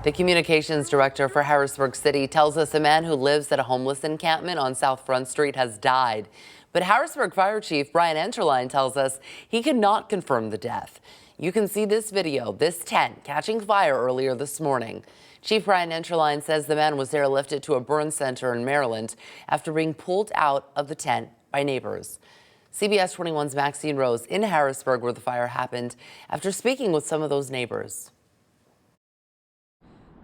The communications director for Harrisburg City tells us a man who lives at a homeless encampment on South Front Street has died. But Harrisburg Fire Chief Brian Enterline tells us he cannot confirm the death. You can see this video, this tent catching fire earlier this morning. Chief Brian Enterline says the man was airlifted to a burn center in Maryland after being pulled out of the tent by neighbors. CBS 21's Maxine Rose in Harrisburg, where the fire happened, after speaking with some of those neighbors.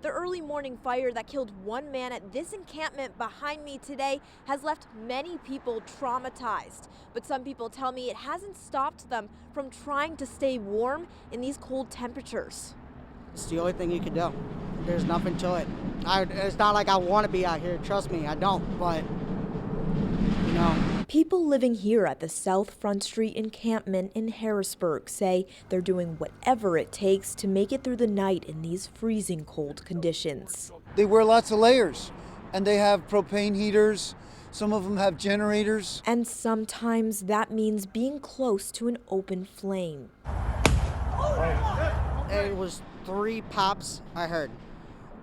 The early morning fire that killed one man at this encampment behind me today has left many people traumatized. But some people tell me it hasn't stopped them from trying to stay warm in these cold temperatures. It's the only thing you can do. There's nothing to it. It's not like I want to be out here. Trust me, I don't. But, you know. People living here at the South Front Street encampment in Harrisburg say they're doing whatever it takes to make it through the night in these freezing cold conditions. They wear lots of layers, and they have propane heaters. Some of them have generators. And sometimes that means being close to an open flame. It was 3 pops I heard.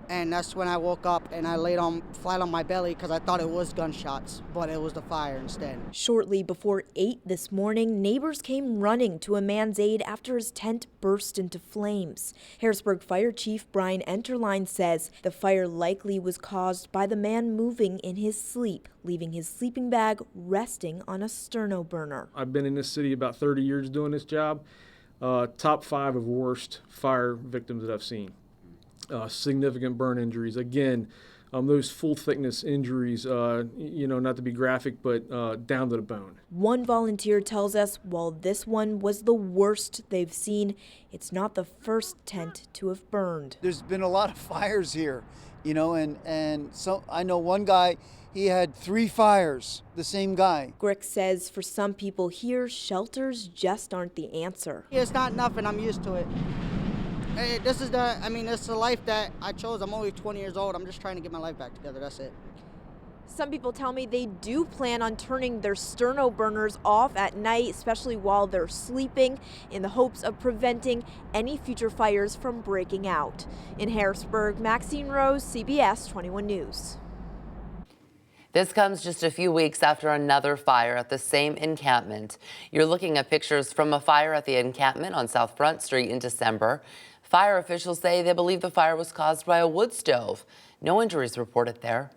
And that's when I woke up and I laid flat on my belly because I thought it was gunshots, but it was the fire instead. Shortly before 8 this morning, neighbors came running to a man's aid after his tent burst into flames. Harrisburg Fire Chief Brian Enterline says the fire likely was caused by the man moving in his sleep, leaving his sleeping bag resting on a sterno burner. I've been in this city about 30 years doing this job. Top 5 of worst fire victims that I've seen. Significant burn injuries. Again, those full thickness injuries, not to be graphic, but down to the bone. One volunteer tells us while this one was the worst they've seen, it's not the first tent to have burned. There's been a lot of fires here, and so I know one guy, he had 3 fires, the same guy. Grick says for some people here, shelters just aren't the answer. It's not nothing, I'm used to it. Hey, this is the life that I chose. I'm only 20 years old. I'm just trying to get my life back together. That's it. Some people tell me they do plan on turning their sterno burners off at night, especially while they're sleeping, in the hopes of preventing any future fires from breaking out. In Harrisburg, Maxine Rose, CBS 21 News. This comes just a few weeks after another fire at the same encampment. You're looking at pictures from a fire at the encampment on South Front Street in December. Fire officials say they believe the fire was caused by a wood stove. No injuries reported there.